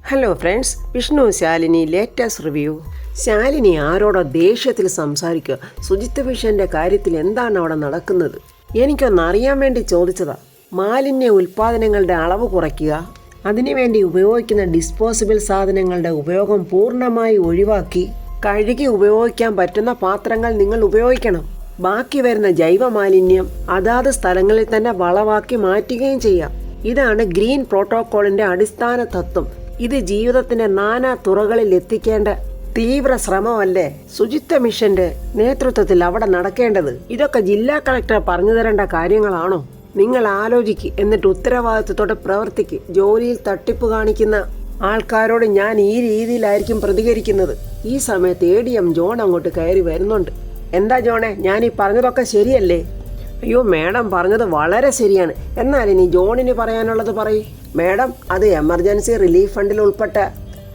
Hello friends, Vishnu Shalini latest review. Shalini ആരോടോ ദേഷ്യത്തിൽ സംസാരിക്കുക. ശുചിത്വ മിഷന്റെ കാര്യത്തിൽ എന്താണ് അവിടെ നടക്കുന്നത്? എനിക്കൊന്നറിയാൻ വേണ്ടി ചോദിച്ചതാ. മാലിന്യ ഉൽപ്പാദനങ്ങളുടെ അളവ് കുറയ്ക്കുക, അതിനുവേണ്ടി ഉപയോഗിക്കുന്ന ഡിസ്പോസിബിൾ സാധനങ്ങളുടെ ഉപയോഗം പൂർണ്ണമായി ഒഴിവാക്കി കഴുകി ഉപയോഗിക്കാൻ പറ്റുന്ന പാത്രങ്ങൾ നിങ്ങൾ ഉപയോഗിക്കണം. ബാക്കി വരുന്ന ജൈവ മാലിന്യം അതാത് സ്ഥലങ്ങളിൽ തന്നെ വളമാക്കി മാറ്റുകയും ചെയ്യാം. ഇതാണ് ഗ്രീൻ പ്രോട്ടോക്കോളിന്റെ അടിസ്ഥാന തത്വം. ഇത് ജീവിതത്തിന്റെ നാനാ തുറകളിൽ എത്തിക്കേണ്ട തീവ്ര ശ്രമമല്ലേ ശുചിത്വ മിഷന്റെ നേതൃത്വത്തിൽ അവിടെ നടക്കേണ്ടത്? ഇതൊക്കെ ജില്ലാ കളക്ടർ പറഞ്ഞു തരേണ്ട കാര്യങ്ങളാണോ? നിങ്ങൾ ആലോചിക്ക്, എന്നിട്ട് ഉത്തരവാദിത്വത്തോടെ പ്രവർത്തിക്ക്. ജോലിയിൽ തട്ടിപ്പ് കാണിക്കുന്ന ആൾക്കാരോട് ഞാൻ ഈ രീതിയിലായിരിക്കും പ്രതികരിക്കുന്നത്. ഈ സമയത്ത് ADM ജോൺ അങ്ങോട്ട് കയറി വരുന്നുണ്ട്. എന്താ ജോണെ, ഞാൻ ഈ പറഞ്ഞതൊക്കെ ശരിയല്ലേ? അയ്യോ മേഡം പറഞ്ഞത് വളരെ ശരിയാണ്. എന്നാൽ ഇനി ജോണിന് പറയാനുള്ളത് പറയും. മേഡം, അത് എമർജൻസി റിലീഫ് ഫണ്ടിൽ ഉൾപ്പെട്ട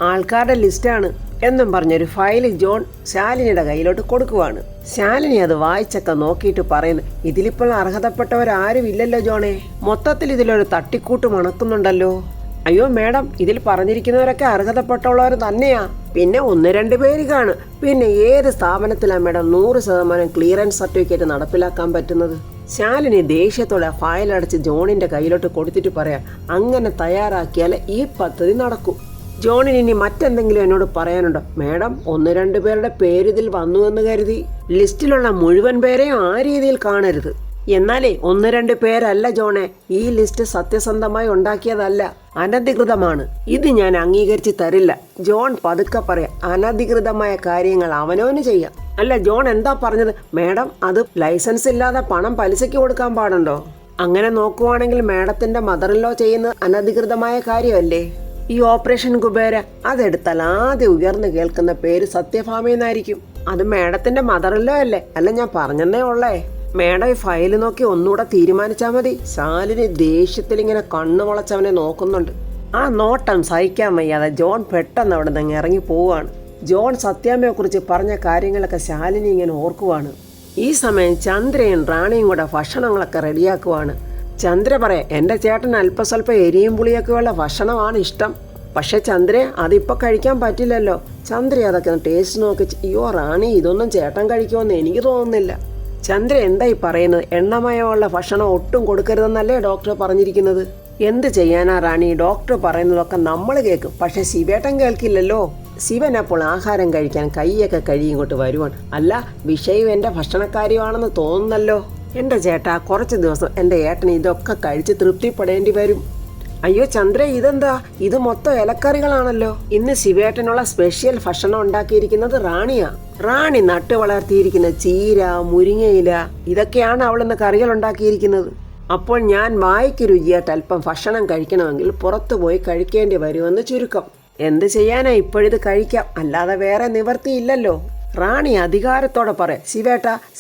ആൾക്കാരുടെ ലിസ്റ്റാണ് എന്നും പറഞ്ഞൊരു ഫയൽ ജോൺ ശാലിനിയുടെ കയ്യിലോട്ട് കൊടുക്കുവാണ്. ശാലിനി അത് വായിച്ചൊക്കെ നോക്കിയിട്ട് പറയുന്നു, ഇതിലിപ്പോൾ അർഹതപ്പെട്ടവരാരും ഇല്ലല്ലോ ജോണേ. മൊത്തത്തിൽ ഇതിലൊരു തട്ടിക്കൂട്ട് മണക്കുന്നുണ്ടല്ലോ. അയ്യോ മേഡം, ഇതിൽ പറഞ്ഞിരിക്കുന്നവരൊക്കെ അർഹതപ്പെട്ടുള്ളവർ തന്നെയാ. പിന്നെ 1-2 പേര് കാണും. പിന്നെ ഏത് സ്ഥാപനത്തിലാണ് മേഡം 100% ക്ലിയറൻസ് സർട്ടിഫിക്കറ്റ് നടപ്പിലാക്കാൻ പറ്റുന്നത്? ശാലിനി ദേഷ്യത്തോടെ ഫയലടച്ച് ജോണിന്റെ കയ്യിലോട്ട് കൊടുത്തിട്ട് പറയാം, അങ്ങനെ തയ്യാറാക്കിയാൽ ഈ പദ്ധതി നടക്കൂ. ജോണിന് ഇനി മറ്റെന്തെങ്കിലും എന്നോട് പറയാനുണ്ടോ? മേഡം, 1-2 പേരുടെ പേര് ഇതിൽ വന്നു എന്ന് കരുതി ലിസ്റ്റിലുള്ള മുഴുവൻ പേരെയും ആ രീതിയിൽ കാണരുത്. എന്നാലേ 1-2 പേരല്ല ജോണെ, ഈ ലിസ്റ്റ് സത്യസന്ധമായി ഉണ്ടാക്കിയതല്ല, അനധികൃതമാണ്. ഇത് ഞാൻ അംഗീകരിച്ച് തരില്ല. ജോൺ പതുക്കെ പറയാം, അനധികൃതമായ കാര്യങ്ങൾ അവനവന് ചെയ്യാം. അല്ല ജോൺ എന്താ പറഞ്ഞത്? മേഡം, അത് ലൈസൻസ് ഇല്ലാതെ പണം പലിശയ്ക്ക് കൊടുക്കാൻ പാടുണ്ടോ? അങ്ങനെ നോക്കുവാണെങ്കിൽ മേഡത്തിന്റെ മദറിലോ ചെയ്യുന്ന അനധികൃതമായ കാര്യമല്ലേ? ഈ ഓപ്പറേഷൻ കുബേര അതെടുത്താൽ ആദ്യം ഉയർന്നു കേൾക്കുന്ന പേര് സത്യഭാമ എന്നായിരിക്കും. അത് മേഡത്തിന്റെ മദറിലോ അല്ലേ? അല്ല, ഞാൻ പറഞ്ഞെന്നേ ഉള്ളേ. മേഡം ഈ ഫയൽ നോക്കി ഒന്നുകൂടെ തീരുമാനിച്ചാൽ മതി. ശാലിനി ദേഷ്യത്തിൽ ഇങ്ങനെ കണ്ണു മുളച്ചവനെ നോക്കുന്നുണ്ട്. ആ നോട്ടം സഹിക്കാൻ വയ്യാതെ ജോൺ പെട്ടെന്ന് അവിടെ നിന്ന് ഇറങ്ങി പോവുകയാണ്. ജോൺ സത്യാമ്മയെ കുറിച്ച് പറഞ്ഞ കാര്യങ്ങളൊക്കെ ശാലിനി ഇങ്ങനെ ഓർക്കുവാണ്. ഈ സമയം ചന്ദ്രയും റാണിയും കൂടെ ഭക്ഷണങ്ങളൊക്കെ റെഡിയാക്കുവാണ്. ചന്ദ്ര പറയാം, എൻ്റെ ചേട്ടൻ അല്പസ്വല്പം എരിയും പുളിയൊക്കെയുള്ള ഭക്ഷണമാണ് ഇഷ്ടം. പക്ഷെ ചന്ദ്രേ, അതിപ്പോൾ കഴിക്കാൻ പറ്റില്ലല്ലോ. ചന്ദ്ര അതൊക്കെ ടേസ്റ്റ് നോക്കി, അയ്യോ റാണി, ഇതൊന്നും ചേട്ടൻ കഴിക്കുമെന്ന് എനിക്ക് തോന്നുന്നില്ല. ചന്ദ്ര എന്തായി പറയുന്നത്? എണ്ണമയമുള്ള ഭക്ഷണം ഒട്ടും കൊടുക്കരുതെന്നല്ലേ ഡോക്ടർ പറഞ്ഞിരിക്കുന്നത്? എന്ത് ചെയ്യാനാ റാണി, ഡോക്ടർ പറയുന്നതൊക്കെ നമ്മൾ കേൾക്കും, പക്ഷെ ശിവേട്ടൻ കേൾക്കില്ലല്ലോ. ശിവൻ അപ്പോൾ ആഹാരം കഴിക്കാൻ കൈയൊക്കെ കഴുകി ഇങ്ങോട്ട് വരുവാണ്. അല്ല, വിഷയം എൻ്റെ ഭക്ഷണക്കാര്യമാണെന്ന് തോന്നുന്നല്ലോ. എൻ്റെ ചേട്ടാ, കുറച്ച് ദിവസം എൻ്റെ ഏട്ടന് ഇതൊക്കെ കഴിച്ച് തൃപ്തിപ്പെടേണ്ടി വരും. അയ്യോ ചന്ദ്ര, ഇതെന്താ? ഇത് മൊത്തം ഇലക്കറികളാണല്ലോ. ഇന്ന് ശിവേട്ടനുള്ള സ്പെഷ്യൽ ഭക്ഷണം ഉണ്ടാക്കിയിരിക്കുന്നത് റാണിയാ. റാണി നട്ടു വളർത്തിയിരിക്കുന്ന ചീര, മുരിങ്ങയില, ഇതൊക്കെയാണ് അവളിന്ന് കറികൾ ഉണ്ടാക്കിയിരിക്കുന്നത്. അപ്പോൾ ഞാൻ വായിക്ക് രുചിയായിട്ട് അല്പം ഭക്ഷണം കഴിക്കണമെങ്കിൽ പുറത്തു പോയി കഴിക്കേണ്ടി വരുമെന്ന് ചുരുക്കം. എന്ത് ചെയ്യാനാ, ഇപ്പോഴിത് കഴിക്കാം, അല്ലാതെ വേറെ നിവർത്തിയില്ലല്ലോ. റാണി അധികാരത്തോടെ പറയാം,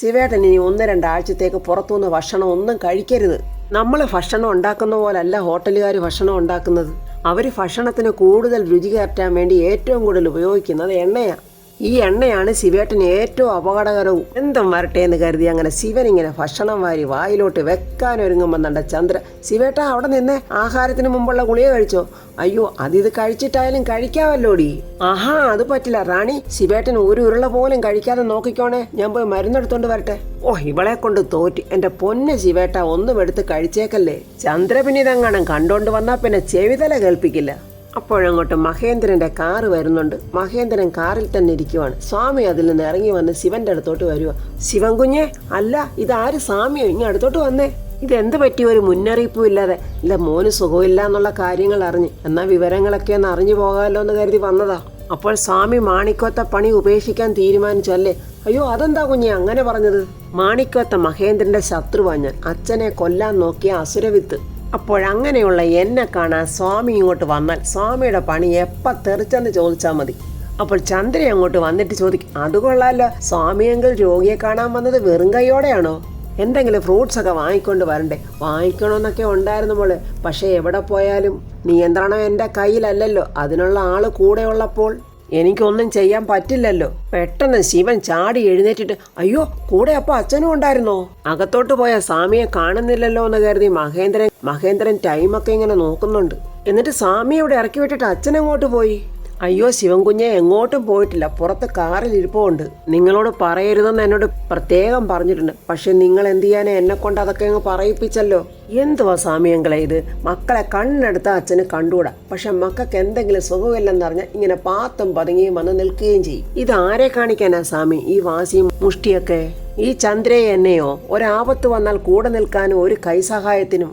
ശിവേട്ടൻ ഇനി 1-2 ആഴ്ചത്തേക്ക് പുറത്തുനിന്ന് ഭക്ഷണം ഒന്നും കഴിക്കരുത്. നമ്മൾ ഭക്ഷണം ഉണ്ടാക്കുന്ന പോലല്ല ഹോട്ടലുകാർ ഭക്ഷണം ഉണ്ടാക്കുന്നത്. അവർ ഭക്ഷണത്തിന് കൂടുതൽ രുചി കയറ്റാൻ വേണ്ടി ഏറ്റവും കൂടുതൽ ഉപയോഗിക്കുന്നത് എണ്ണയാണ്. ഈ എണ്ണയാണ് ശിവേട്ടന് ഏറ്റവും അപകടകരവും. എന്തും വരട്ടെ എന്ന് കരുതി അങ്ങനെ ശിവൻ ഇങ്ങനെ ഭക്ഷണം വാരി വായിലോട്ട് വെക്കാനൊരുങ്ങുമെന്നുണ്ട ചന്ദ്ര. ശിവേട്ട, അവിടെ നിന്ന് ആഹാരത്തിന് മുമ്പുള്ള ഗുളിക കഴിച്ചോ? അയ്യോ, ഇത് കഴിച്ചിട്ടായാലും കഴിക്കാമല്ലോടി. ആഹാ, അത് പറ്റില്ല റാണി, ശിവേട്ടൻ ഒരു ഉരുള പോലും കഴിക്കാതെ നോക്കിക്കോണേ, ഞാൻ പോയി മരുന്നെടുത്തോണ്ട് വരട്ടെ. ഓ, ഇവളെ കൊണ്ട് തോറ്റി. എന്റെ പൊന്നെ ശിവേട്ട, ഒന്നും എടുത്ത് കഴിച്ചേക്കല്ലേ. ചന്ദ്ര പിന്നെ ഇതെങ്ങാനും കണ്ടോണ്ട് വന്നാ പിന്നെ ചെവിതല കേൾപ്പിക്കില്ല. അപ്പോഴങ്ങോട്ട് മഹേന്ദ്രന്റെ കാറ് വരുന്നുണ്ട്. മഹേന്ദ്രൻ കാറിൽ തന്നെ ഇരിക്കുവാണ്. സ്വാമി അതിൽ നിന്ന് ഇറങ്ങി വന്ന് ശിവന്റെ അടുത്തോട്ട് വരുക. ശിവൻ കുഞ്ഞെ, അല്ല ഇതാര് സ്വാമിയോ? ഇങ്ങനെ അടുത്തോട്ട് വന്നേ. ഇതെന്ത് പറ്റി? ഒരു മുന്നറിയിപ്പും ഇല്ലാതെ? ഇല്ല, മോന് സുഖമില്ല എന്നുള്ള കാര്യങ്ങൾ അറിഞ്ഞ്, എന്നാൽ വിവരങ്ങളൊക്കെ ഒന്ന് അറിഞ്ഞു പോകാമല്ലോ എന്ന് കരുതി വന്നതാ. അപ്പോൾ സ്വാമി മാണിക്കോത്ത പണി ഉപേക്ഷിക്കാൻ തീരുമാനിച്ചല്ലേ? അയ്യോ, അതെന്താ കുഞ്ഞെ അങ്ങനെ പറഞ്ഞത്? മാണിക്കോത്ത മഹേന്ദ്രന്റെ ശത്രുവാ ഞാൻ, അച്ഛനെ കൊല്ലാൻ നോക്കിയ അസുരവിത്ത്. അപ്പോഴങ്ങനെയുള്ള എന്നെ കാണാൻ സ്വാമി ഇങ്ങോട്ട് വന്നാൽ സ്വാമിയുടെ പണി എപ്പോൾ തെറിച്ചെന്ന് ചോദിച്ചാൽ മതി. അപ്പോൾ ചന്ദ്ര അങ്ങോട്ട് വന്നിട്ട് ചോദിക്കും, അത് കൊള്ളാമല്ലോ, സ്വാമിയെങ്കിൽ രോഗിയെ കാണാൻ വന്നത് വെറും കൈയോടെയാണോ? എന്തെങ്കിലും ഫ്രൂട്ട്സ് ഒക്കെ വാങ്ങിക്കൊണ്ട് വരണ്ടേ? വാങ്ങിക്കണമെന്നൊക്കെ ഉണ്ടായിരുന്നു മോള്, പക്ഷേ എവിടെ പോയാലും നിയന്ത്രണം എൻ്റെ കയ്യിലല്ലല്ലോ. അതിനുള്ള ആള് കൂടെ ഉള്ളപ്പോൾ എനിക്കൊന്നും ചെയ്യാൻ പറ്റില്ലല്ലോ. പെട്ടെന്ന് ശിവൻ ചാടി എഴുന്നേറ്റിട്ട് അയ്യോ കൂടെ അപ്പൊ അച്ഛനും ഉണ്ടായിരുന്നോ? അകത്തോട്ട് പോയ സ്വാമിയെ കാണുന്നില്ലല്ലോ എന്ന് കരുതി മഹേന്ദ്രൻ ടൈമൊക്കെ ഇങ്ങനെ നോക്കുന്നുണ്ട്. എന്നിട്ട് സ്വാമിയെ ഇറക്കി വിട്ടിട്ട് അച്ഛൻ എങ്ങോട്ട് പോയി? അയ്യോ ശിവൻകുഞ്ഞെ എങ്ങോട്ടും പോയിട്ടില്ല, പുറത്ത് കാറിൽ ഇരിപ്പുണ്ട്. നിങ്ങളോട് പറയരുതെന്ന് എന്നോട് പ്രത്യേകം പറഞ്ഞിട്ടുണ്ട്. പക്ഷെ നിങ്ങൾ എന്ത് ചെയ്യാനേ, എന്നെ കൊണ്ട് അതൊക്കെ അങ്ങ് പറയിപ്പിച്ചല്ലോ. എന്തുവാ സ്വാമിയങ്കളെ ഇത്? മക്കളെ കണ്ണെടുത്ത അച്ഛന് കണ്ടുകൂടാ, പക്ഷെ മക്കൾക്ക് എന്തെങ്കിലും സുഖമില്ലെന്നറിഞ്ഞാൽ ഇങ്ങനെ പാത്തും പതുങ്ങിയും വന്ന് നിൽക്കുകയും ചെയ്യും. ഇത് ആരെ കാണിക്കാനാ സ്വാമി ഈ വാസിയും മുഷ്ടിയൊക്കെ? ഈ ചന്ദ്രയെ എന്നെയോ ഒരാപത്ത് വന്നാൽ കൂടെ നിൽക്കാനും ഒരു കൈസഹായത്തിനും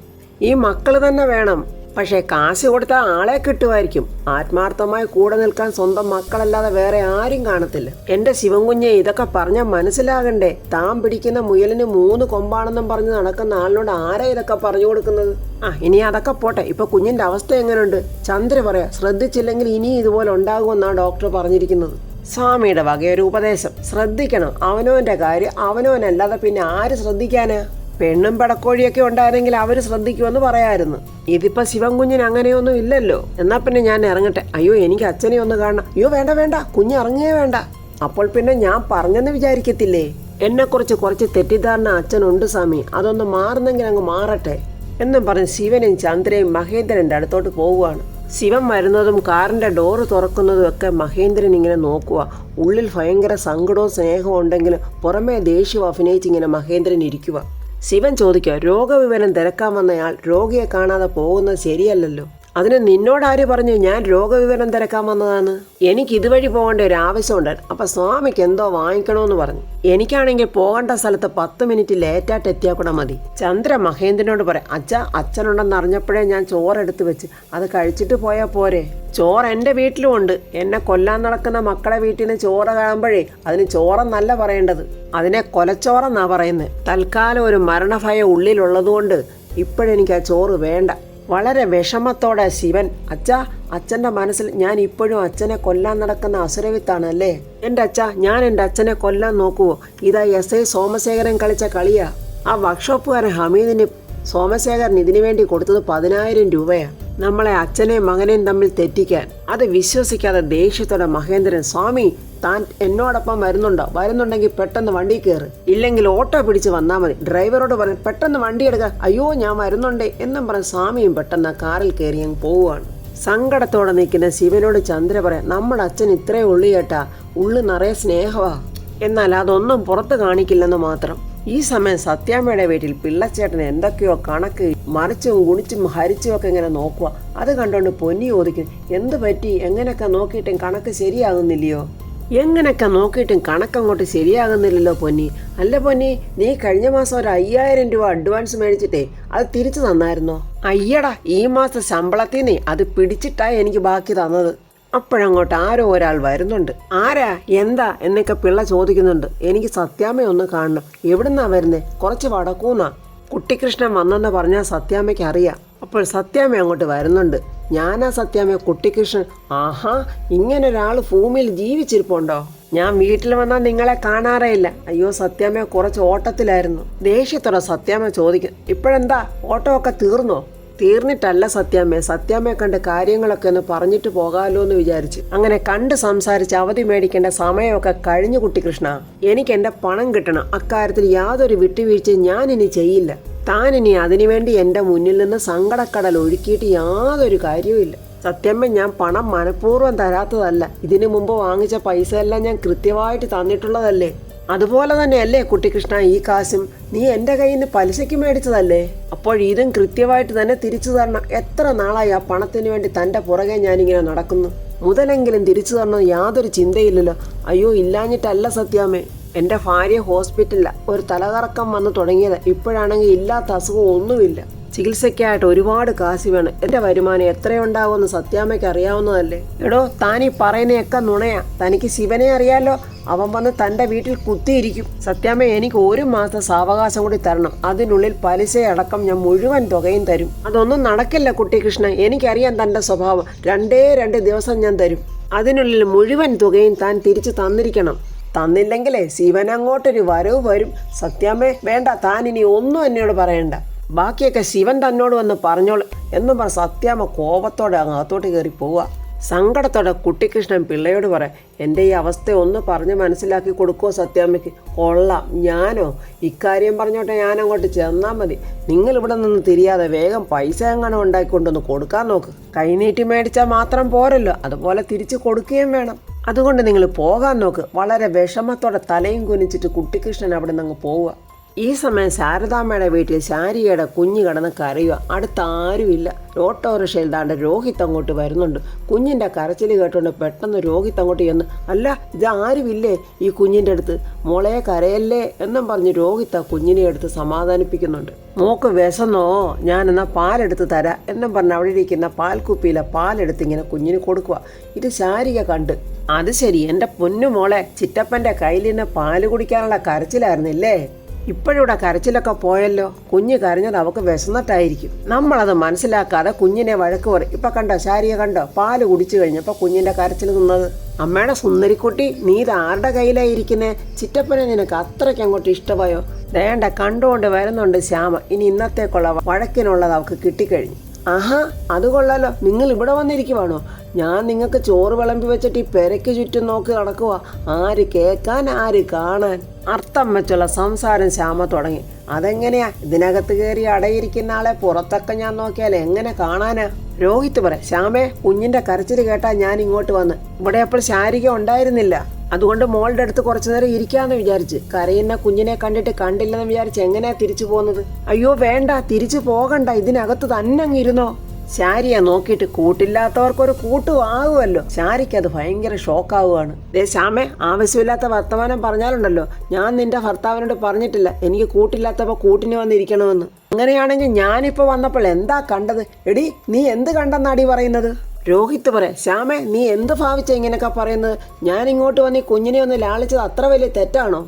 ഈ മക്കള് തന്നെ വേണം. പക്ഷേ കാശ് കൊടുത്താൽ ആളെ കിട്ടുമായിരിക്കും. ആത്മാർത്ഥമായി കൂടെ നിൽക്കാൻ സ്വന്തം മക്കളല്ലാതെ വേറെ ആരും കാണത്തില്ല. എന്റെ ശിവൻകുഞ്ഞെ, ഇതൊക്കെ പറഞ്ഞാൽ മനസ്സിലാകണ്ടേ? താൻ പിടിക്കുന്ന മുയലിന് 3 കൊമ്പാണെന്നും പറഞ്ഞ് നടക്കുന്ന ആളിനോട് ആരാ ഇതൊക്കെ പറഞ്ഞു കൊടുക്കുന്നത്? ഇനി അതൊക്കെ പോട്ടെ, ഇപ്പൊ കുഞ്ഞിന്റെ അവസ്ഥ എങ്ങനെയുണ്ട്? ചന്ദ്ര പറയാ, ശ്രദ്ധിച്ചില്ലെങ്കിൽ ഇനി ഇതുപോലെ ഉണ്ടാകുമെന്നാണ് ഡോക്ടർ പറഞ്ഞിരിക്കുന്നത്. സ്വാമിയുടെ വകയൊരു ഉപദേശം. ശ്രദ്ധിക്കണം, അവനവന്റെ കാര്യം അവനവനല്ലാതെ പിന്നെ ആര് ശ്രദ്ധിക്കാനാ? പെണ്ണും പടക്കോഴിയൊക്കെ ഉണ്ടായിരുന്നെങ്കിൽ അവര് ശ്രദ്ധിക്കുമെന്ന് പറയായിരുന്നു. ഇതിപ്പോ ശിവൻകുഞ്ഞിന് അങ്ങനെയൊന്നും ഇല്ലല്ലോ. എന്നാ പിന്നെ ഞാൻ ഇറങ്ങട്ടെ. അയ്യോ എനിക്ക് അച്ഛനെ ഒന്ന് കാണണം. അയ്യോ വേണ്ട, കുഞ്ഞ് ഇറങ്ങിയേ വേണ്ട. അപ്പോൾ പിന്നെ ഞാൻ പറഞ്ഞെന്ന് വിചാരിക്കത്തില്ലേ? എന്നെക്കുറിച്ച് കുറച്ച് തെറ്റിദ്ധാരണ അച്ഛനുണ്ട് സ്വാമി, അതൊന്ന് മാറുന്നെങ്കിൽ അങ്ങ് മാറട്ടെ എന്നും പറഞ്ഞ് ശിവനും ചന്ദ്രയും മഹേന്ദ്രന്റെ അടുത്തോട്ട് പോവുകയാണ്. ശിവൻ വരുന്നതും കാറിന്റെ ഡോറ് തുറക്കുന്നതും ഒക്കെ മഹേന്ദ്രൻ ഇങ്ങനെ നോക്കുക. ഉള്ളിൽ ഭയങ്കര സങ്കടവും സ്നേഹവും ഉണ്ടെങ്കിലും പുറമേ ദേഷ്യവും അഭിനയിച്ചിങ്ങനെ മഹേന്ദ്രൻ ഇരിക്കുക. ശിവൻ ചോദിക്കുക, രോഗവിവരം തിരക്കാൻ വന്നയാൾ രോഗിയെ കാണാതെ പോകുന്നത് ശരിയല്ലല്ലോ. അതിന് നിന്നോടാര് പറഞ്ഞു ഞാൻ രോഗവിവരം തിരക്കാൻ വന്നതാണ്? എനിക്ക് ഇതുവഴി പോകേണ്ട ഒരു ആവശ്യമുണ്ടായിരുന്നു. അപ്പൊ സ്വാമിക്ക് എന്തോ വാങ്ങിക്കണോന്ന് പറഞ്ഞു. എനിക്കാണെങ്കിൽ പോകേണ്ട സ്ഥലത്ത് 10 മിനിറ്റ് ലേറ്റായിട്ട് എത്തിയാൽ കൂടെ മതി. ചന്ദ്ര മഹേന്ദ്രനോട് പറയാം, അച്ഛനുണ്ടെന്ന് അറിഞ്ഞപ്പോഴേ ഞാൻ ചോറെടുത്ത് വെച്ച് അത് കഴിച്ചിട്ട് പോയാൽ പോരെ? ചോറ് എൻ്റെ വീട്ടിലും ഉണ്ട്. എന്നെ കൊല്ലാൻ നടക്കുന്ന മക്കളെ വീട്ടിൽ നിന്ന് ചോറ് കാണുമ്പോഴേ അതിന് ചോറെന്നല്ല പറയേണ്ടത്, അതിനെ കൊലച്ചോറെന്നാ പറയുന്നത്. തൽക്കാലം ഒരു മരണഭയം ഉള്ളിലുള്ളതുകൊണ്ട് ഇപ്പോഴെനിക്ക് ആ ചോറ് വേണ്ട. വളരെ വിഷമത്തോടെ ശിവൻ, അച്ഛൻ്റെ മനസ്സിൽ ഞാൻ ഇപ്പോഴും അച്ഛനെ കൊല്ലാൻ നടക്കുന്ന അസുരവിത്താണ് അല്ലേ? എൻ്റെ ഞാൻ എൻ്റെ അച്ഛനെ കൊല്ലാൻ നോക്കുവോ? ഇതാ SI സോമശേഖരൻ കളിച്ച കളിയാ. ആ വർക്ക്ഷോപ്പുകാരൻ ഹമീദിന് സോമശേഖരൻ ഇതിനു വേണ്ടി കൊടുത്തത് 10,000 രൂപയാണ്. നമ്മളെ അച്ഛനെയും മകനെയും തമ്മിൽ തെറ്റിക്കാൻ. അത് വിശ്വസിക്കാതെ ദേഷ്യത്തോടെ മഹേന്ദ്രൻ, സ്വാമി താൻ എന്നോടൊപ്പം വരുന്നുണ്ടെങ്കിൽ പെട്ടെന്ന് വണ്ടി കയറ്, ഇല്ലെങ്കിൽ ഓട്ടോ പിടിച്ച് വന്നാൽ മതി. ഡ്രൈവറോട് പറഞ്ഞു പെട്ടെന്ന് വണ്ടി എടുക്കുക. അയ്യോ ഞാൻ വരുന്നുണ്ടേ എന്നും പറഞ്ഞ് സ്വാമിയും പെട്ടെന്ന് കാറിൽ കയറി അങ്ങ് പോവുകയാണ്. സങ്കടത്തോടെ നിൽക്കുന്ന ശിവനോട് ചന്ദ്ര പറയാം, നമ്മുടെ അച്ഛൻ ഇത്രേ ഉള്ളു ചേട്ടാ, ഉള്ളു നിറയെ സ്നേഹമാ, എന്നാൽ അതൊന്നും പുറത്ത് കാണിക്കില്ലെന്ന് മാത്രം. ഈ സമയം സത്യാമ്മയുടെ വീട്ടിൽ പിള്ളച്ചേട്ടൻ എന്തൊക്കെയോ കണക്ക് മറിച്ചും ഗുണിച്ചും ഹരിച്ചും ഒക്കെ ഇങ്ങനെ നോക്കുക. അത് കണ്ടോണ്ട് പൊന്നി ചോദിക്കും, എന്ത് പറ്റി? എങ്ങനെയൊക്കെ നോക്കിയിട്ടും കണക്ക് ശരിയാകുന്നില്ലയോ? എങ്ങനെയൊക്കെ നോക്കിയിട്ടും കണക്കങ്ങോട്ട് ശരിയാകുന്നില്ലല്ലോ പൊന്നി. അല്ല പൊന്നി, നീ കഴിഞ്ഞ മാസം ഒരു 5,000 രൂപ അഡ്വാൻസ് മേടിച്ചിട്ടേ അത് തിരിച്ചു തന്നായിരുന്നോ? അയ്യടാ, ഈ മാസം ശമ്പളത്തിൽ നീ അത് പിടിച്ചിട്ടാ എനിക്ക് ബാക്കി തന്നത്. അപ്പോഴങ്ങോട്ട് ആരോ ഒരാൾ വരുന്നുണ്ട്. ആരാ എന്താ എന്നൊക്കെ പിള്ള ചോദിക്കുന്നുണ്ട്. എനിക്ക് സത്യാമ്മയൊന്ന് കാണണം. എവിടുന്നാ വരുന്നേ? കുറച്ച് വടക്കൂന്നാ. കുട്ടിക്കൃഷ്ണൻ വന്നെന്ന് പറഞ്ഞാൽ സത്യാമ്മയ്ക്ക് അറിയാം. അപ്പോൾ സത്യാമ്മ അങ്ങോട്ട് വരുന്നുണ്ട്. ഞാനാ സത്യാമ്മ, കുട്ടിക്കൃഷ്ണൻ. ആഹാ, ഇങ്ങനൊരാൾ ഭൂമിയിൽ ജീവിച്ചിരിപ്പുണ്ടോ? ഞാൻ വീട്ടിൽ വന്നാൽ നിങ്ങളെ കാണാറേ ഇല്ല. അയ്യോ സത്യാമ്മ കുറച്ച് ഓട്ടത്തിലായിരുന്നു. ദേഷ്യത്തോടെ സത്യാമ്മ ചോദിക്കും, ഇപ്പോഴെന്താ ഓട്ടോ ഒക്കെ തീർന്നോ? തീർന്നിട്ടല്ല സത്യാമ്മയെ കണ്ട് കാര്യങ്ങളൊക്കെ ഒന്ന് പറഞ്ഞിട്ട് പോകാമല്ലോ എന്ന് വിചാരിച്ച്. അങ്ങനെ കണ്ട് സംസാരിച്ച് അവധി മേടിക്കേണ്ട സമയമൊക്കെ കഴിഞ്ഞു കുട്ടിക്കൃഷ്ണ. എനിക്ക് എൻ്റെ പണം കിട്ടണം. അക്കാര്യത്തിൽ യാതൊരു വിട്ടുവീഴ്ചയും ഞാൻ ഇനി ചെയ്യില്ല. താൻ ഇനി അതിനുവേണ്ടി എൻ്റെ മുന്നിൽ നിന്ന് സങ്കടക്കടൽ ഒഴുക്കിയിട്ട് യാതൊരു കാര്യവുമില്ല. സത്യമ്മ, ഞാൻ പണം മനഃപൂർവ്വം തരാത്തതല്ല. ഇതിനു മുമ്പ് വാങ്ങിച്ച പൈസ എല്ലാം ഞാൻ കൃത്യമായിട്ട് തന്നിട്ടുള്ളതല്ലേ. അതുപോലെ തന്നെയല്ലേ കുട്ടിക്കൃഷ്ണ ഈ കാശും? നീ എൻ്റെ കയ്യിൽ നിന്ന് പലിശയ്ക്ക് മേടിച്ചതല്ലേ? അപ്പോൾ ഇതും കൃത്യമായിട്ട് തന്നെ തിരിച്ചു തരണം. എത്ര നാളായി ആ പണത്തിന് വേണ്ടി തൻ്റെ പുറകെ ഞാനിങ്ങനെ നടക്കുന്നു. മുതലെങ്കിലും തിരിച്ചു തരണം യാതൊരു ചിന്തയില്ലല്ലോ. അയ്യോ ഇല്ലാഞ്ഞിട്ടല്ല സത്യാമ്മേ, എൻ്റെ ഭാര്യ ഹോസ്പിറ്റലിൽ ഒരു തലകറക്കം വന്ന് തുടങ്ങിയത്. ഇപ്പോഴാണെങ്കിൽ ഇല്ലാത്ത അസുഖം ഒന്നുമില്ല. ചികിത്സയ്ക്കായിട്ട് ഒരുപാട് കാശ് വേണം. എൻ്റെ വരുമാനം എത്രയുണ്ടാവുമെന്ന് സത്യാമ്മയ്ക്ക് അറിയാവുന്നതല്ലേ. എടോ, താനീ പറയുന്നതൊക്കെ നുണയാ. തനിക്ക് ശിവനെ അറിയാലോ, അവൻ വന്ന് തൻ്റെ വീട്ടിൽ കുത്തിയിരിക്കും. സത്യാമ്മ, എനിക്ക് 1 മാസം സാവകാശം കൂടി തരണം. അതിനുള്ളിൽ പലിശയടക്കം ഞാൻ മുഴുവൻ തുകയും തരും. അതൊന്നും നടക്കില്ല കുട്ടിക്കൃഷ്ണൻ, എനിക്കറിയാം തൻ്റെ സ്വഭാവം. 2 ദിവസം ഞാൻ തരും. അതിനുള്ളിൽ മുഴുവൻ തുകയും താൻ തിരിച്ചു തന്നിരിക്കണം. തന്നില്ലെങ്കിലേ ശിവൻ അങ്ങോട്ടൊരു വരവ് വരും. സത്യാമ്മേ വേണ്ട, താൻ ഇനി ഒന്നും എന്നോട് പറയണ്ട. ബാക്കിയൊക്കെ ശിവൻ തന്നോട് വന്ന് പറഞ്ഞോളൂ എന്നും പറഞ്ഞ സത്യാമ്മ കോപത്തോടെ അകത്തോട്ട് കയറി പോവുക. സങ്കടത്തോടെ കുട്ടിക്കൃഷ്ണൻ പിള്ളയോട് പറയാം, എൻ്റെ ഈ അവസ്ഥ ഒന്ന് പറഞ്ഞ് മനസ്സിലാക്കി കൊടുക്കുമോ സത്യാമ്മയ്ക്ക്? കൊള്ളാം, ഞാനോ? ഇക്കാര്യം പറഞ്ഞോട്ടെ ഞാൻ അങ്ങോട്ട് ചെന്നാൽ മതി. നിങ്ങൾ ഇവിടെ നിന്ന് തിരിയാതെ വേഗം പൈസ എങ്ങനെ ഉണ്ടാക്കിക്കൊണ്ടൊന്ന് കൊടുക്കാൻ നോക്ക്. കൈനീട്ടി മേടിച്ചാൽ മാത്രം പോരല്ലോ, അതുപോലെ തിരിച്ചു കൊടുക്കുകയും വേണം. അതുകൊണ്ട് നിങ്ങൾ പോകാൻ നോക്ക്. വളരെ വിഷമത്തോടെ തലയും കുനിച്ചിട്ട് കുട്ടിക്കൃഷ്ണൻ അവിടെ നിന്ന് അങ്ങ് പോവുക. ഈ സമയം ശാരദാമ്മയുടെ വീട്ടിൽ ശാരികയുടെ കുഞ്ഞ് കിടന്ന് കരയുക. അടുത്ത ആരുമില്ല. ഓട്ടോറിക്ഷയിൽ താണ്ട് രോഹിത് അങ്ങോട്ട് വരുന്നുണ്ട്. കുഞ്ഞിൻ്റെ കരച്ചിൽ കേട്ടുകൊണ്ട് പെട്ടെന്ന് രോഹിത് അങ്ങോട്ട് ചെന്ന്, അല്ല ഇത് ആരുമില്ലേ ഈ കുഞ്ഞിൻ്റെ അടുത്ത്? മോളെ കരയല്ലേ എന്നും പറഞ്ഞ് രോഹിത് ആ കുഞ്ഞിനെ എടുത്ത് സമാധാനിപ്പിക്കുന്നുണ്ട്. മോക്ക് വിശന്നോ, ഞാനെന്നാൽ പാലെടുത്ത് തരാം എന്നും പറഞ്ഞ് അവിടെ ഇരിക്കുന്ന പാൽക്കുപ്പിയിലെ പാലെടുത്ത് ഇങ്ങനെ കുഞ്ഞിന് കൊടുക്കുക. ഇത് ശാരിക കണ്ട്, അത് ശരി, എൻ്റെ പൊന്നു മോളെ, ചിറ്റപ്പൻ്റെ കയ്യിൽ നിന്ന് പാല് കുടിക്കാനുള്ള കരച്ചിലായിരുന്നില്ലേ? ഇപ്പോഴിവിടെ കരച്ചിലൊക്കെ പോയല്ലോ. കുഞ്ഞ് കരഞ്ഞത് അവൾക്ക് വിശന്നിട്ടായിരിക്കും. നമ്മളത് മനസ്സിലാക്കാതെ കുഞ്ഞിനെ വഴക്ക് പറയും. ഇപ്പം കണ്ടോ ശാരിക, കണ്ടോ പാല് കുടിച്ചു കഴിഞ്ഞപ്പോൾ കുഞ്ഞിൻ്റെ കരച്ചിൽ നിന്നത്? അമ്മയുടെ സുന്ദരിക്കുട്ടി, നീ ഇത് ആരുടെ കയ്യിലായിരിക്കുന്നേ? ചിറ്റപ്പനെ നിനക്ക് അത്രയ്ക്ക് അങ്ങോട്ട് ഇഷ്ടമായോ? വേണ്ട, കണ്ടുകൊണ്ട് വരുന്നുണ്ട് ശ്യാമ. ഇനി ഇന്നത്തേക്കുള്ള വഴക്കിനുള്ളത് അവൾക്ക് കിട്ടിക്കഴിഞ്ഞു. ആഹാ, അത് കൊള്ളാലോ, നിങ്ങൾ ഇവിടെ വന്നിരിക്കുവാണോ? ഞാൻ നിങ്ങൾക്ക് ചോറ് വിളമ്പി വെച്ചിട്ട് ഈ പെരയ്ക്ക് ചുറ്റും നോക്കി നടക്കുക. ആര് കേൾക്കാൻ, ആര് കാണാൻ? അർത്ഥം വെച്ചുള്ള സംസാരം ശ്യാമ തുടങ്ങി. അതെങ്ങനെയാ? ഇതിനകത്ത് കയറി അടയിരിക്കുന്ന ആളെ പുറത്തൊക്കെ ഞാൻ നോക്കിയാൽ എങ്ങനെ കാണാനാ? രോഹിത് പറയാം, ശ്യാമേ, കുഞ്ഞിൻ്റെ കരച്ചിൽ കേട്ടാ ഞാൻ ഇങ്ങോട്ട് വന്ന്. ഇവിടെ അപ്പോൾ ശാരിക ഉണ്ടായിരുന്നില്ല. അതുകൊണ്ട് മോളുടെ അടുത്ത് കുറച്ചു നേരം ഇരിക്കാന്ന് വിചാരിച്ച്. കരയുന്ന കുഞ്ഞിനെ കണ്ടിട്ട് കണ്ടില്ലെന്ന് വിചാരിച്ച് എങ്ങനെയാ തിരിച്ചു പോകുന്നത്? അയ്യോ വേണ്ട, തിരിച്ചു പോകണ്ട, ഇതിനകത്ത് തന്നെ അങ്ങിരുന്നോ. ശാരിയെ നോക്കിയിട്ട് കൂട്ടില്ലാത്തവർക്കൊരു കൂട്ടുമാകുമല്ലോ. ശാരിക്ക് അത് ഭയങ്കര ഷോക്കാവുകയാണ്. ദേ ശ്യാമേ, ആവശ്യമില്ലാത്ത വർത്തമാനം പറഞ്ഞാലുണ്ടല്ലോ, ഞാൻ നിന്റെ ഭർത്താവിനോട് പറഞ്ഞിട്ടില്ല എനിക്ക് കൂട്ടില്ലാത്തപ്പോൾ കൂട്ടിന് വന്നിരിക്കണമെന്ന്. അങ്ങനെയാണെങ്കിൽ ഞാനിപ്പോൾ വന്നപ്പോൾ എന്താ കണ്ടത്? എടി, നീ എന്ത് കണ്ടെന്നാടി പറയുന്നത്? രോഹിത് പറയാം, ശ്യാമേ, നീ എന്ത് ഭാവിച്ച ഇങ്ങനെയൊക്കെ പറയുന്നത്? ഞാൻ ഇങ്ങോട്ട് വന്ന് ഈ കുഞ്ഞിനെ ഒന്ന് ലാളിച്ചത് അത്ര വലിയ തെറ്റാണോ?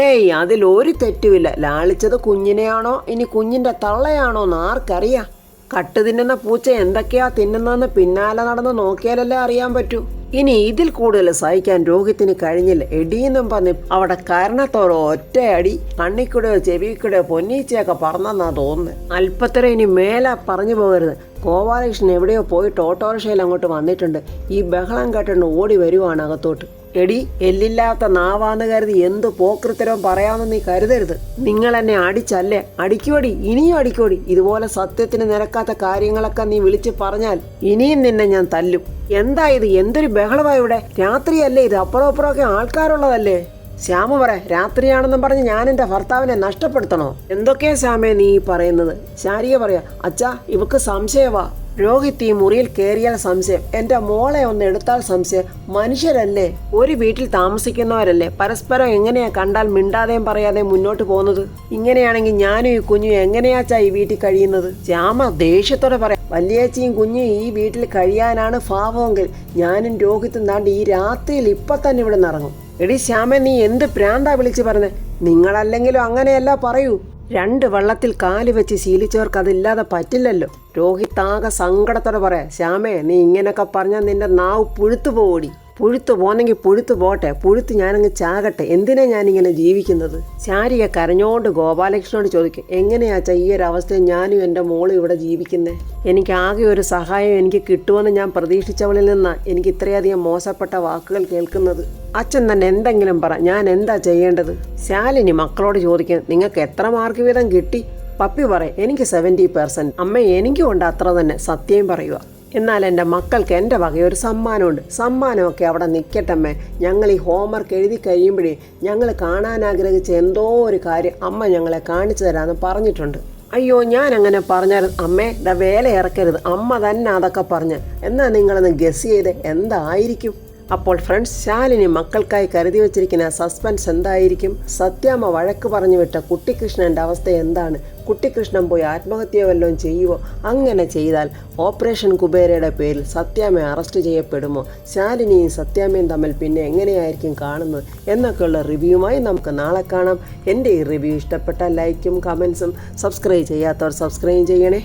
ഏയ്, അതിലൊരു തെറ്റുമില്ല. ലാളിച്ചത് കുഞ്ഞിനെയാണോ ഇനി കുഞ്ഞിൻ്റെ തള്ളയാണോ എന്ന് ആർക്കറിയാം? കട്ട് തിന്നുന്ന പൂച്ച എന്തൊക്കെയാ തിന്നുന്നതെന്ന് പിന്നാലെ നടന്ന് നോക്കിയാലല്ലേ അറിയാൻ പറ്റൂ. ഇനി ഇതിൽ കൂടുതൽ സഹിക്കാൻ രോഹിത്തിന് കഴിഞ്ഞില്ല. എടീന്നും പറഞ്ഞ് അവിടെ കാരണത്തോടെ ഒറ്റയടി കണ്ണിക്കൂടെയോ ചെവിക്കൂടെയോ പൊന്നീച്ചയൊക്കെ പറന്നെന്നാ തോന്നുന്നത്. അല്പത്തരം ഇനി മേലെ പറഞ്ഞു പോകരുത്. ഗോപാലകൃഷ്ണൻ എവിടെയോ പോയിട്ട് ഓട്ടോറിക്ഷയിൽ അങ്ങോട്ട് വന്നിട്ടുണ്ട്. ഈ ബഹളം കേട്ടിട്ട് ഓടി വരുവാണ് അകത്തോട്ട്. എടി, എല്ലില്ലാത്ത നാവാന്ന് കരുതി എന്ത് പോക്കൃത്തരവും പറയാമെന്ന് നീ കരുതരുത്. നിങ്ങൾ എന്നെ അടിച്ചല്ലേ? അടിക്കോടി, ഇനിയും അടിക്കോടി. ഇതുപോലെ സത്യത്തിന് നിരക്കാത്ത കാര്യങ്ങളൊക്കെ നീ വിളിച്ച് പറഞ്ഞാൽ ഇനിയും നിന്നെ ഞാൻ തല്ലും. എന്താ ഇത്? എന്തൊരു ബഹളമാണ് ഇവിടെ? രാത്രിയല്ലേ ഇത്? അപ്പുറം അപ്പുറമൊക്കെ ആൾക്കാരുള്ളതല്ലേ? ശ്യാമ പറയാം, രാത്രിയാണെന്നും പറഞ്ഞ് ഞാൻ എൻ്റെ ഭർത്താവിനെ നഷ്ടപ്പെടുത്തണോ? എന്തൊക്കെയാ ശ്യാമേ നീ പറയുന്നത്? ശാരിക പറയാ, അച്ഛാ, ഇവക്ക് സംശയവാ. രോഹിത് ഈ മുറിയിൽ കയറിയാൽ സംശയം, എൻ്റെ മോളെ ഒന്ന് എടുത്താൽ സംശയം. മനുഷ്യരല്ലേ, ഒരു വീട്ടിൽ താമസിക്കുന്നവരല്ലേ, പരസ്പരം എങ്ങനെയാ കണ്ടാൽ മിണ്ടാതെയും പറയാതെയും മുന്നോട്ട് പോകുന്നത്? ഇങ്ങനെയാണെങ്കിൽ ഞാനും ഈ കുഞ്ഞും എങ്ങനെയാച്ചാ ഈ വീട്ടിൽ കഴിയുന്നത്? ശ്യാമ ദേഷ്യത്തോടെ പറയാം, വല്യേച്ചിയും കുഞ്ഞും ഈ വീട്ടിൽ കഴിയാനാണ് ഭാവമെങ്കിൽ ഞാനും രോഹിത്തും താണ്ട് ഈ രാത്രിയിൽ ഇപ്പം തന്നെ ഇവിടെ നിറങ്ങും. എടി ശ്യാമ, നീ എന്ത് പ്രാന്താ വിളിച്ച് പറഞ്ഞത്? നിങ്ങളല്ലെങ്കിലും അങ്ങനെയല്ല പറയൂ. രണ്ട് വള്ളത്തിൽ കാല് വെച്ച് ശീലിച്ചവർക്ക് അതില്ലാതെ പറ്റില്ലല്ലോ. രോഹിത് ആകെ സങ്കടത്തോടെ പറയാം, ശ്യാമേ, നീ ഇങ്ങനെയൊക്കെ പറഞ്ഞാൽ നിന്റെ നാവ് പുഴുത്തു പോടി. പുഴുത്തു പോന്നെങ്കിൽ പുഴുത്തു പോട്ടെ, പുഴുത്ത് ഞാനങ്ങ് ചാകട്ടെ. എന്തിനാ ഞാനിങ്ങനെ ജീവിക്കുന്നത്? ശാരിക കരഞ്ഞോണ്ട് ഗോപാലകൃഷ്ണനോട് ചോദിക്കും, എങ്ങനെയാച്ചാ ഈ ഒരു അവസ്ഥയിൽ ഞാനും എൻ്റെ മോളും ഇവിടെ ജീവിക്കുന്നത്? എനിക്ക് ആകെ ഒരു സഹായം എനിക്ക് കിട്ടുമെന്ന് ഞാൻ പ്രതീക്ഷിച്ചവളിൽ നിന്നാണ് എനിക്ക് ഇത്രയധികം മോശപ്പെട്ട വാക്കുകൾ കേൾക്കുന്നത്. അച്ഛൻ തന്നെ എന്തെങ്കിലും പറ, ഞാൻ എന്താ ചെയ്യേണ്ടത്? ശാലിനി മക്കളോട് ചോദിക്കും, നിങ്ങൾക്ക് എത്ര മാർക്ക് വീതം കിട്ടി? പപ്പി പറയും, എനിക്ക് 70%. അമ്മ, എനിക്കും ഉണ്ട് അത്ര തന്നെ. സത്യം പറയുക. എന്നാൽ എൻ്റെ മക്കൾക്ക് എൻ്റെ വകയൊരു സമ്മാനമുണ്ട്. സമ്മാനമൊക്കെ അവിടെ നിൽക്കട്ടമ്മേ. ഞങ്ങൾ ഈ ഹോംവർക്ക് എഴുതി കഴിയുമ്പോഴേ ഞങ്ങൾ കാണാൻ ആഗ്രഹിച്ച എന്തോ ഒരു കാര്യം അമ്മ ഞങ്ങളെ കാണിച്ചു തരാമെന്ന് പറഞ്ഞിട്ടുണ്ട്. അയ്യോ, ഞാൻ അങ്ങനെ പറഞ്ഞാൽ അമ്മേ, വേല ഇറക്കരുത്. അമ്മ തന്നെ അതൊക്കെ പറഞ്ഞ്. എന്നാൽ നിങ്ങളൊന്ന് ഗസ് ചെയ്ത് എന്തായിരിക്കും? അപ്പോൾ ഫ്രണ്ട്സ്, ശാലിനി മക്കൾക്കായി കരുതി വച്ചിരിക്കുന്ന സസ്പെൻസ് എന്തായിരിക്കും? സത്യാമ്മ വഴക്ക് പറഞ്ഞു വിട്ട കുട്ടിക്കൃഷ്ണൻ്റെ അവസ്ഥ എന്താണ്? കുട്ടിക്കൃഷ്ണൻ പോയി ആത്മഹത്യ വല്ലതും ചെയ്യുമോ? അങ്ങനെ ചെയ്താൽ ഓപ്പറേഷൻ കുബേരയുടെ പേരിൽ സത്യാമ്മ അറസ്റ്റ് ചെയ്യപ്പെടുമോ? ശാലിനിയും സത്യാമ്മയും തമ്മിൽ പിന്നെ എങ്ങനെയായിരിക്കും കാണുന്നത് എന്നൊക്കെയുള്ള റിവ്യൂമായി നമുക്ക് നാളെ കാണാം. എൻ്റെ ഈ റിവ്യൂ ഇഷ്ടപ്പെട്ടാൽ ലൈക്കും കമൻസും, സബ്സ്ക്രൈബ് ചെയ്യാത്തവർ സബ്സ്ക്രൈബ് ചെയ്യണേ.